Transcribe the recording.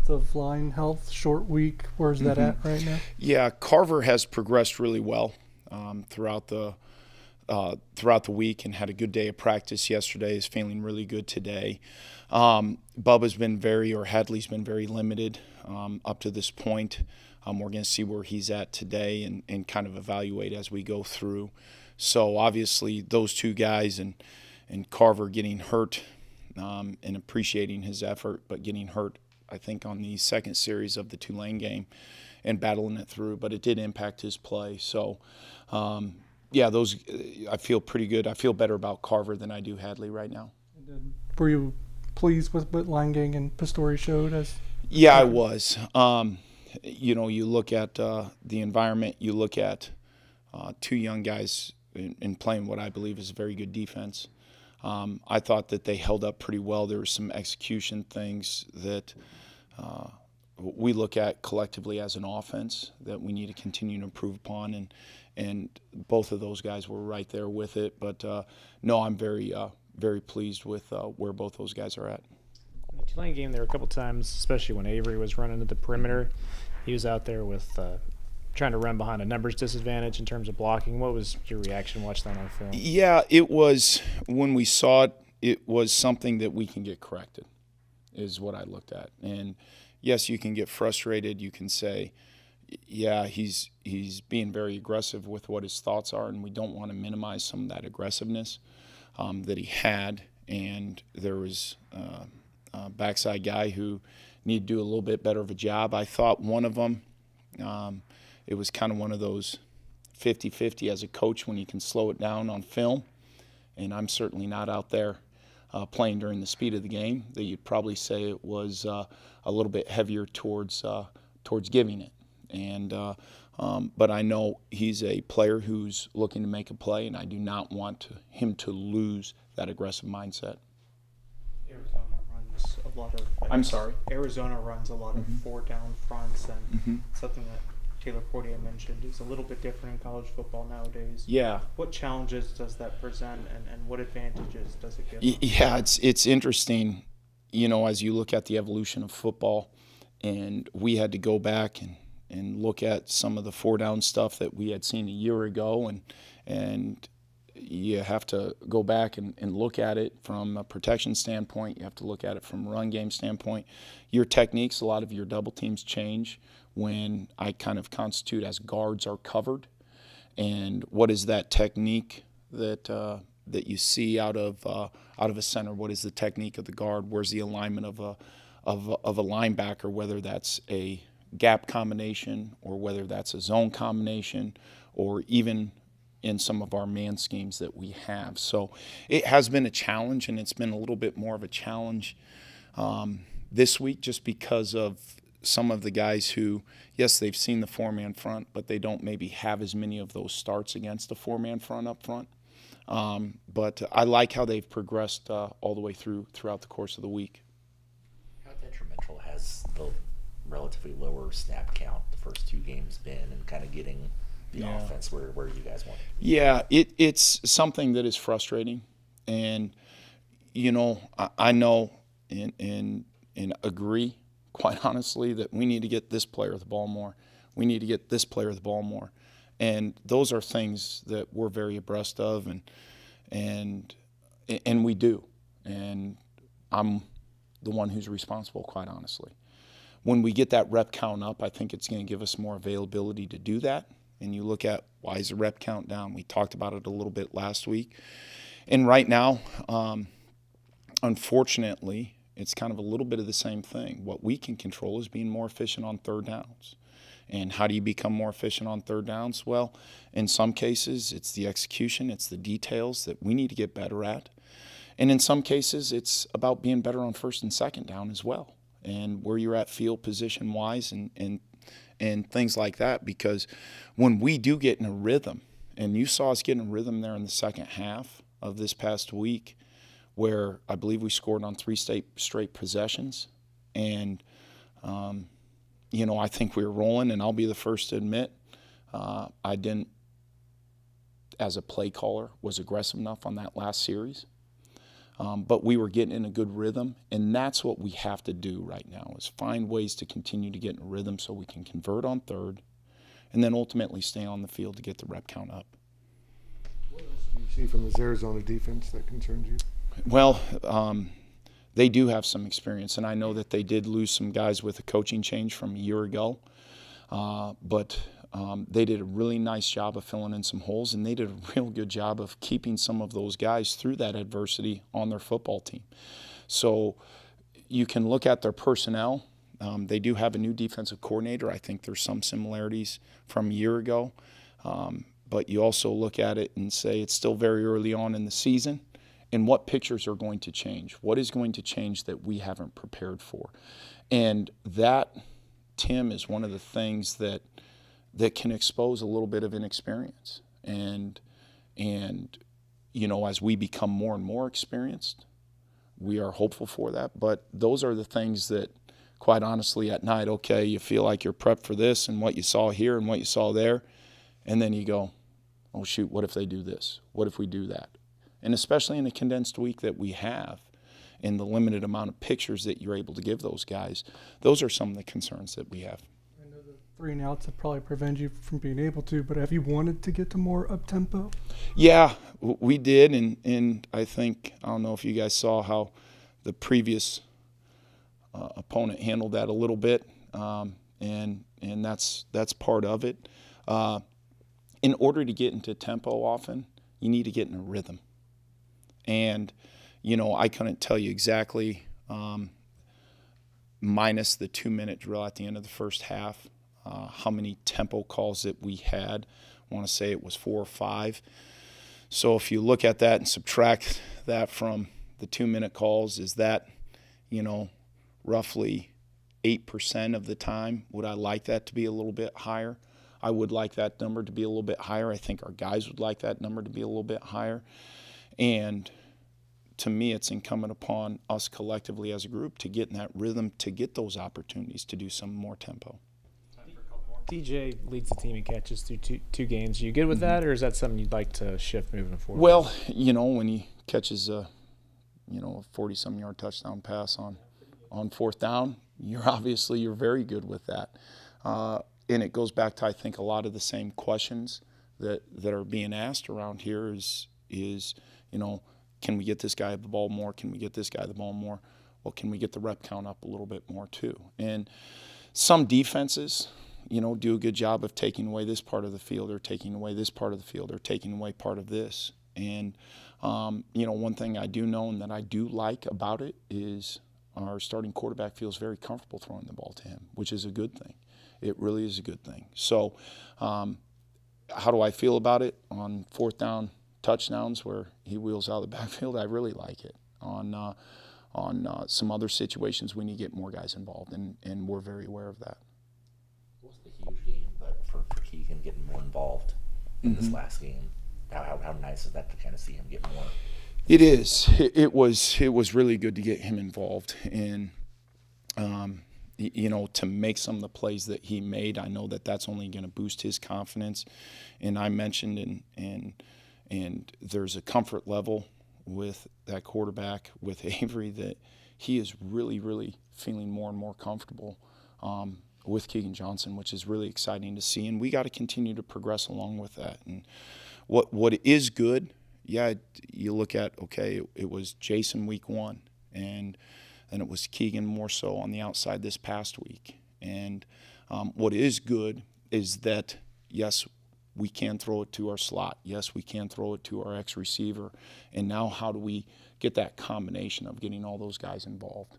offensive line health, short week. Where's that at right now? Yeah, Carver has progressed really well throughout the week and had a good day of practice yesterday. Is feeling really good today. Bubba's been Hadley's been very limited up to this point. We're going to see where he's at today and kind of evaluate as we go through. So obviously those two guys and Carver getting hurt and appreciating his effort, but getting hurt, I think, on the second series of the Tulane game and battling it through. But it did impact his play. So, yeah, I feel pretty good. I feel better about Carver than I do Hadley right now. Were you pleased with what Langang and Pistori showed? Yeah, I was. You look at the environment. You look at two young guys in playing what I believe is a very good defense. I thought that they held up pretty well. There were some execution things that we look at collectively as an offense that we need to continue to improve upon, and both of those guys were right there with it. But no, I'm very pleased with where both those guys are at. In the Tulane game, there were a couple times, especially when Avery was running to the perimeter, he was out there with trying to run behind a numbers disadvantage in terms of blocking. What was your reaction watching that on film? Yeah, it was, when we saw it, it was something that we can get corrected, is what I looked at. And yes, you can get frustrated. You can say, yeah, he's being very aggressive with what his thoughts are, and we don't want to minimize some of that aggressiveness that he had. And there was a backside guy who needed to do a little bit better of a job. I thought one of them, it was kind of one of those 50-50 as a coach when you can slow it down on film. And I'm certainly not out there playing during the speed of the game, that you'd probably say it was a little bit heavier towards giving it. And but I know he's a player who's looking to make a play, and I do not want him to lose that aggressive mindset. Arizona runs a lot of. I'm sorry. Arizona runs a lot of 4-down fronts, and something that Taylor Portier mentioned is a little bit different in college football nowadays. Yeah. What challenges does that present, and what advantages does it give? Yeah, it's interesting, as you look at the evolution of football, and we had to go back and look at some of the 4-down stuff that we had seen a year ago, and you have to go back and look at it from a protection standpoint. You have to look at it from a run game standpoint. Your techniques, a lot of your double teams change when I kind of constitute as guards are covered. And what is that technique that you see out of a center? What is the technique of the guard? Where's the alignment of a linebacker, whether that's a gap combination or whether that's a zone combination, or even in some of our man schemes that we have. So it has been a challenge, and it's been a little bit more of a challenge this week, just because of some of the guys who, yes, they've seen the 4-man front, but they don't maybe have as many of those starts against the 4-man front up front. But I like how they've progressed all the way throughout the course of the week. How detrimental has the relatively lower snap count the first two games been, and kind of getting the offense where you guys want it? Yeah, it's something that is frustrating, and I know and agree, quite honestly, that we need to get this player the ball more. We need to get this player the ball more, and those are things that we're very abreast of, and we do, and I'm the one who's responsible, quite honestly. When we get that rep count up, I think it's going to give us more availability to do that. And you look at, why is the rep count down? We talked about it a little bit last week. And right now, unfortunately, it's kind of a little bit of the same thing. What we can control is being more efficient on third downs. And how do you become more efficient on third downs? Well, in some cases, it's the execution, it's the details that we need to get better at. And in some cases, it's about being better on first and second down as well, and where you're at field position-wise and things like that. Because when we do get in a rhythm, and you saw us get in a rhythm there in the second half of this past week, where I believe we scored on 3 straight possessions, and I think we were rolling, and I'll be the first to admit I didn't, as a play caller, was aggressive enough on that last series. But we were getting in a good rhythm, and that's what we have to do right now is find ways to continue to get in a rhythm so we can convert on third and then ultimately stay on the field to get the rep count up. What else do you see from this Arizona defense that concerns you? Well, they do have some experience, and I know that they did lose some guys with a coaching change from a year ago, but they did a really nice job of filling in some holes, and they did a real good job of keeping some of those guys through that adversity on their football team. So you can look at their personnel. They do have a new defensive coordinator. I think there's some similarities from a year ago, but you also look at it and say it's still very early on in the season, and what pictures are going to change? What is going to change that we haven't prepared for? And that, Tim, is one of the things that can expose a little bit of inexperience. And you know, as we become more and more experienced, we are hopeful for that. But those are the things that, quite honestly, at night, okay, you feel like you're prepped for this and what you saw here and what you saw there, and then you go, oh, shoot, what if they do this? What if we do that? And especially in the condensed week that we have, in the limited amount of pictures that you're able to give those guys, those are some of the concerns that we have. I know the 3 and outs have probably prevented you from being able to, but have you wanted to get to more up-tempo? Yeah, we did, and I think, I don't know if you guys saw how the previous opponent handled that a little bit, and that's part of it. In order to get into tempo often, you need to get in a rhythm. And, you know, I couldn't tell you exactly, minus the 2-minute drill at the end of the first half, how many tempo calls that we had. I want to say it was 4 or 5. So if you look at that and subtract that from the 2-minute calls, is that, you know, roughly 8% of the time? Would I like that to be a little bit higher? I would like that number to be a little bit higher. I think our guys would like that number to be a little bit higher. And to me, it's incumbent upon us collectively as a group to get in that rhythm, to get those opportunities to do some more tempo. DJ leads the team in catches through two games. Are you good with that, or is that something you'd like to shift moving forward? Well, you know, when he catches a 40-some yard touchdown pass on 4th down, you're very good with that. And it goes back to, I think, a lot of the same questions that are being asked around here is, you know, can we get this guy the ball more? Can we get this guy the ball more? Well, can we get the rep count up a little bit more too? And some defenses, you know, do a good job of taking away this part of the field, or taking away this part of the field, or taking away part of this. And, you know, one thing I do know and that I do like about it is our starting quarterback feels very comfortable throwing the ball to him, which is a good thing. It really is a good thing. So how do I feel about it on 4th down touchdowns where he wheels out of the backfield? I really like it. On some other situations, we need to get more guys involved, and we're very aware of that. It wasn't a huge game, but for Keegan getting more involved in this last game, how nice is that to kind of see him get more? It is. It was really good to get him involved, and you know, to make some of the plays that he made. I know that that's only going to boost his confidence. And I mentioned, and there's a comfort level with that quarterback, with Avery, that he is really, really feeling more and more comfortable with Keegan Johnson, which is really exciting to see. And we got to continue to progress along with that. And what is good, yeah, you look at, okay, it was Jason week 1, and it was Keegan more so on the outside this past week. And what is good is that, yes, we can throw it to our slot. Yes, we can throw it to our X receiver. And now how do we get that combination of getting all those guys involved?